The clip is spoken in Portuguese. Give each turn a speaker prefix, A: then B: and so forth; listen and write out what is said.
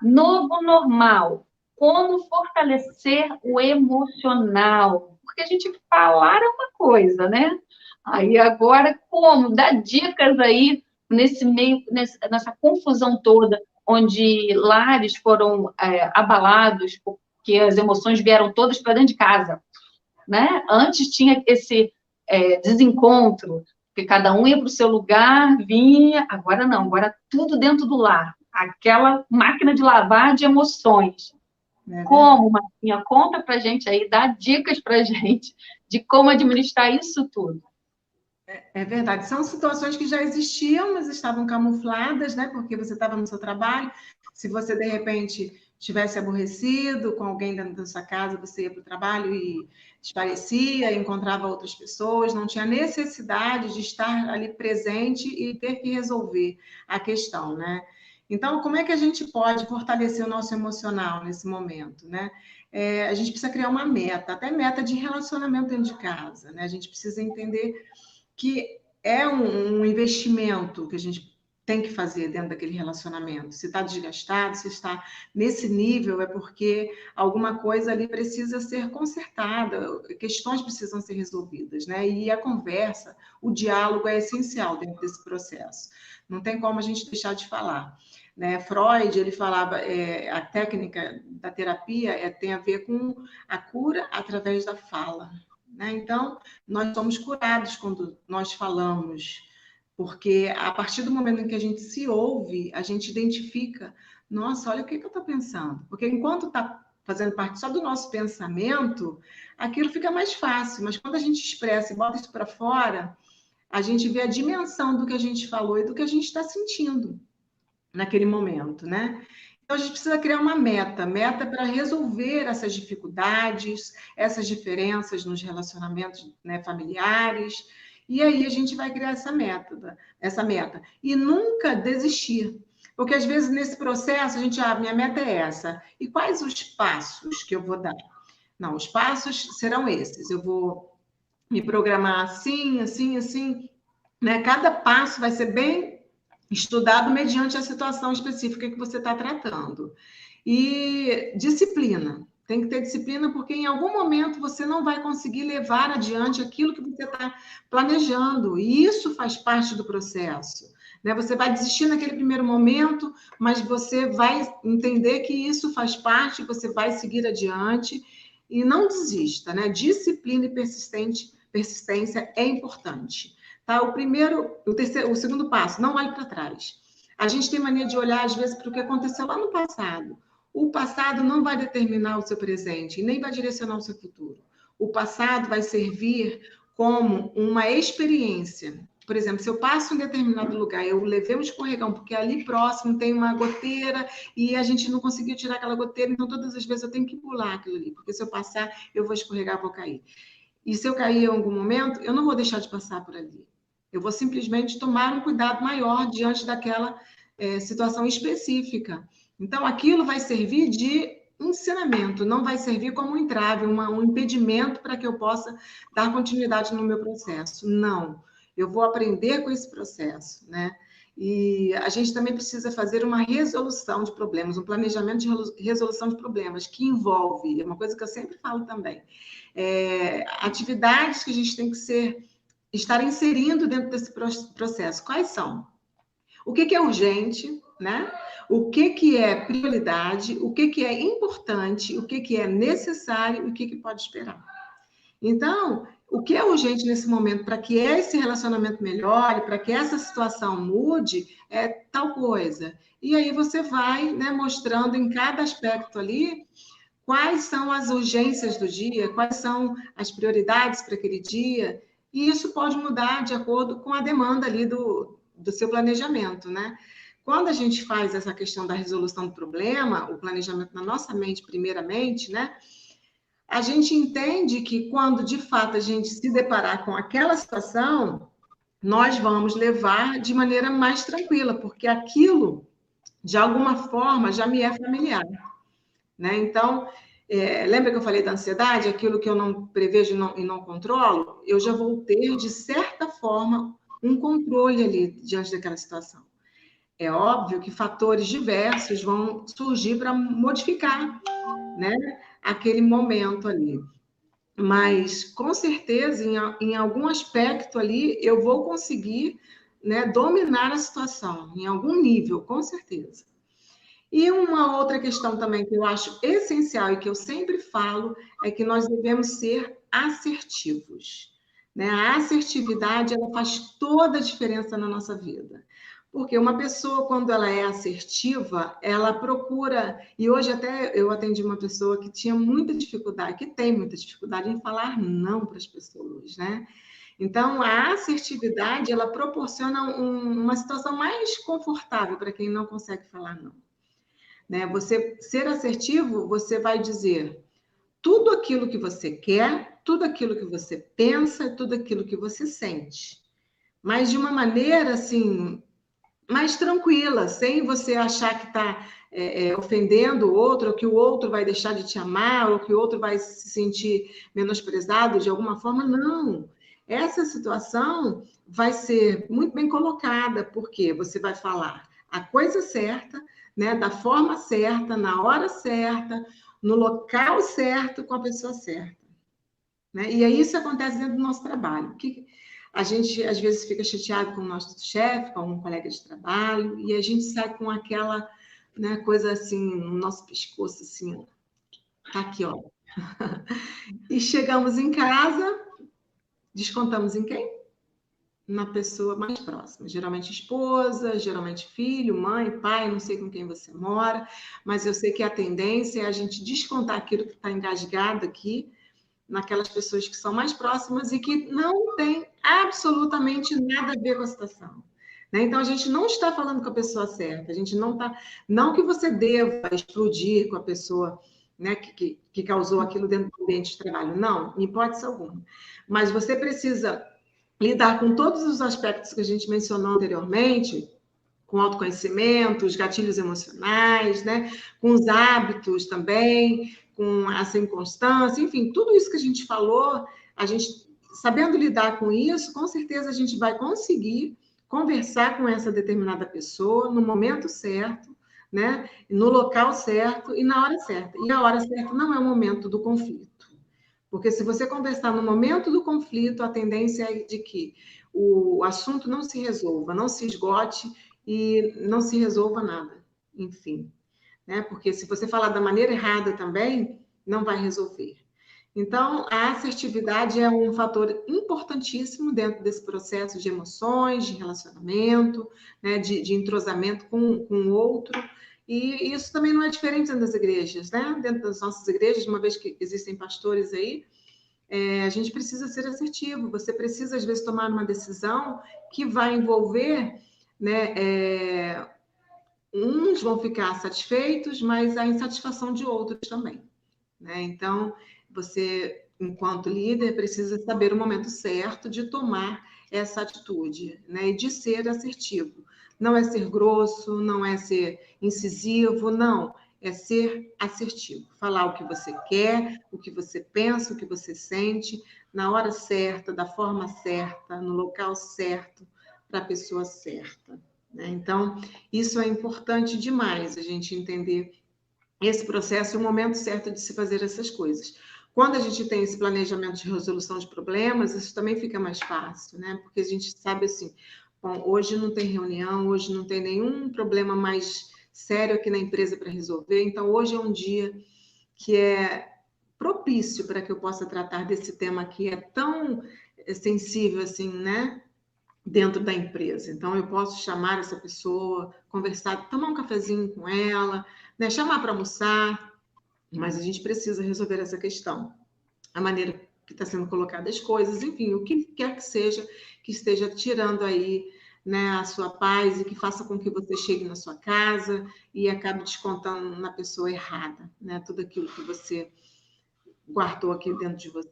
A: Novo normal. Como fortalecer o emocional? Porque a gente falar é uma coisa, né? Aí agora, como? Dá dicas aí nesse meio, nessa confusão toda, onde lares foram abalados, porque as emoções vieram todas para dentro de casa, né? Antes tinha esse desencontro, porque cada um ia para o seu lugar, vinha, agora não, agora tudo dentro do lar, aquela máquina de lavar de emoções.
B: É verdade.
A: Como, Marcinha? Conta para gente aí, dá dicas para gente de como administrar isso tudo.
B: É verdade. São situações que já existiam, mas estavam camufladas, né? Porque você estava no seu trabalho. Se você, de repente, estivesse aborrecido com alguém dentro da sua casa, você ia para o trabalho e esparecia, encontrava outras pessoas, não tinha necessidade de estar ali presente e ter que resolver a questão, né? Então, como é que a gente pode fortalecer o nosso emocional nesse momento, né? A gente precisa criar uma meta, até meta de relacionamento dentro de casa, né? A gente precisa entender que é um investimento que a gente tem que fazer dentro daquele relacionamento. Se está desgastado, se está nesse nível, é porque alguma coisa ali precisa ser consertada, questões precisam ser resolvidas, né? E a conversa, o diálogo é essencial dentro desse processo. Não tem como a gente deixar de falar. Né? Freud, ele falava, a técnica da terapia tem a ver com a cura através da fala. Né? Então, nós somos curados quando nós falamos, porque a partir do momento em que a gente se ouve, a gente identifica, nossa, olha o que eu estou pensando. Porque enquanto está fazendo parte só do nosso pensamento, aquilo fica mais fácil, mas quando a gente expressa e bota isso para fora, a gente vê a dimensão do que a gente falou e do que a gente está sentindo naquele momento, né? Então, a gente precisa criar uma meta para resolver essas dificuldades, essas diferenças nos relacionamentos, né, familiares, e aí a gente vai criar essa meta. E nunca desistir. Porque, às vezes, nesse processo, a gente, minha meta é essa. E quais os passos que eu vou dar? Não, os passos serão esses. Eu vou me programar assim, assim, assim, né? Cada passo vai ser bem estudado mediante a situação específica que você está tratando. E disciplina. Tem que ter disciplina, porque em algum momento você não vai conseguir levar adiante aquilo que você está planejando. E isso faz parte do processo. Né? Você vai desistir naquele primeiro momento, mas você vai entender que isso faz parte, você vai seguir adiante. E não desista, né? Disciplina e persistência é importante. Tá? O segundo passo, não olhe para trás. A gente tem mania de olhar, às vezes, para o que aconteceu lá no passado. O passado não vai determinar o seu presente e nem vai direcionar o seu futuro. O passado vai servir como uma experiência. Por exemplo, se eu passo em determinado lugar, eu levei um escorregão, porque ali próximo tem uma goteira e a gente não conseguiu tirar aquela goteira, então todas as vezes eu tenho que pular aquilo ali, porque se eu passar, eu vou escorregar, vou cair. E se eu cair em algum momento, eu não vou deixar de passar por ali. Eu vou simplesmente tomar um cuidado maior diante daquela situação específica. Então, aquilo vai servir de ensinamento, não vai servir como um entrave, um impedimento para que eu possa dar continuidade no meu processo. Não, eu vou aprender com esse processo, né? E a gente também precisa fazer uma resolução de problemas, um planejamento de resolução de problemas, que envolve, é uma coisa que eu sempre falo também, atividades que a gente tem que estar inserindo dentro desse processo. Quais são? O que é urgente, né? O que é prioridade, o que é importante, o que é necessário e o que pode esperar. Então, o que é urgente nesse momento para que esse relacionamento melhore, para que essa situação mude, é tal coisa. E aí você vai, né, mostrando em cada aspecto ali quais são as urgências do dia, quais são as prioridades para aquele dia, e isso pode mudar de acordo com a demanda ali do seu planejamento, né? Quando a gente faz essa questão da resolução do problema, o planejamento na nossa mente, primeiramente, né? A gente entende que quando de fato a gente se deparar com aquela situação, nós vamos levar de maneira mais tranquila, porque aquilo, de alguma forma, já me é familiar. Né? Então, lembra que eu falei da ansiedade? Aquilo que eu não prevejo e não controlo, eu já vou ter, de certa forma, um controle ali diante daquela situação. É óbvio que fatores diversos vão surgir para modificar, né, aquele momento ali. Mas, com certeza, em algum aspecto ali, eu vou conseguir, né, dominar a situação, em algum nível, com certeza. E uma outra questão também que eu acho essencial e que eu sempre falo é que nós devemos ser assertivos, né? A assertividade, ela faz toda a diferença na nossa vida. Porque uma pessoa, quando ela é assertiva, ela procura. E hoje até eu atendi uma pessoa que tinha muita dificuldade, que tem muita dificuldade em falar não para as pessoas, né? Então, a assertividade, ela proporciona uma situação mais confortável para quem não consegue falar não, né? Você ser assertivo, você vai dizer tudo aquilo que você quer, tudo aquilo que você pensa, tudo aquilo que você sente, mas de uma maneira assim mais tranquila, sem você achar que está ofendendo o outro, ou que o outro vai deixar de te amar, ou que o outro vai se sentir menosprezado de alguma forma. Não. Essa situação vai ser muito bem colocada, porque você vai falar a coisa certa, né, da forma certa, na hora certa, no local certo, com a pessoa certa. Né? E aí isso acontece dentro do nosso trabalho. Que a gente, às vezes, fica chateado com o nosso chefe, com algum colega de trabalho, e a gente sai com aquela, né, coisa assim, no nosso pescoço, assim, tá aqui, ó. E chegamos em casa, descontamos em quem? Na pessoa mais próxima. Geralmente esposa, geralmente filho, mãe, pai, não sei com quem você mora, mas eu sei que a tendência é a gente descontar aquilo que está engasgado aqui, naquelas pessoas que são mais próximas e que não tem absolutamente nada a ver com a situação. Né? Então, a gente não está falando com a pessoa certa, a gente não está. Não que você deva explodir com a pessoa, né, que causou aquilo dentro do ambiente de trabalho, não, em hipótese alguma. Mas você precisa lidar com todos os aspectos que a gente mencionou anteriormente, com autoconhecimento, os gatilhos emocionais, né? Com os hábitos também, com essa inconstância, enfim, tudo isso que a gente falou, a gente sabendo lidar com isso, com certeza a gente vai conseguir conversar com essa determinada pessoa no momento certo, né? No local certo e na hora certa. E a hora certa não é o momento do conflito. Porque se você conversar no momento do conflito, a tendência é de que o assunto não se resolva, não se esgote e não se resolva nada, enfim, né? Porque se você falar da maneira errada também, não vai resolver. Então, a assertividade é um fator importantíssimo dentro desse processo de emoções, de relacionamento, né? de entrosamento com o outro. E isso também não é diferente dentro das igrejas, né? Dentro das nossas igrejas, uma vez que existem pastores aí, a gente precisa ser assertivo. Você precisa, às vezes, tomar uma decisão que vai envolver, né, uns vão ficar satisfeitos, mas a insatisfação de outros também. Né? Então, você, enquanto líder, precisa saber o momento certo de tomar essa atitude, né? E de ser assertivo. Não é ser grosso, não é ser incisivo, não. É ser assertivo. Falar o que você quer, o que você pensa, o que você sente, na hora certa, da forma certa, no local certo, para a pessoa certa. Né? Então, isso é importante demais, a gente entender esse processo e o momento certo de se fazer essas coisas. Quando a gente tem esse planejamento de resolução de problemas, isso também fica mais fácil, né? Porque a gente sabe assim, bom, hoje não tem reunião, hoje não tem nenhum problema mais sério aqui na empresa para resolver, então hoje é um dia que é propício para que eu possa tratar desse tema que é tão sensível assim, né? Dentro da empresa. Então, eu posso chamar essa pessoa, conversar, tomar um cafezinho com ela, né? Chamar para almoçar, mas a gente precisa resolver essa questão. A maneira que está sendo colocada as coisas, enfim, o que quer que seja que esteja tirando aí, né, a sua paz e que faça com que você chegue na sua casa e acabe descontando na pessoa errada, né? Tudo aquilo que você guardou aqui dentro de você.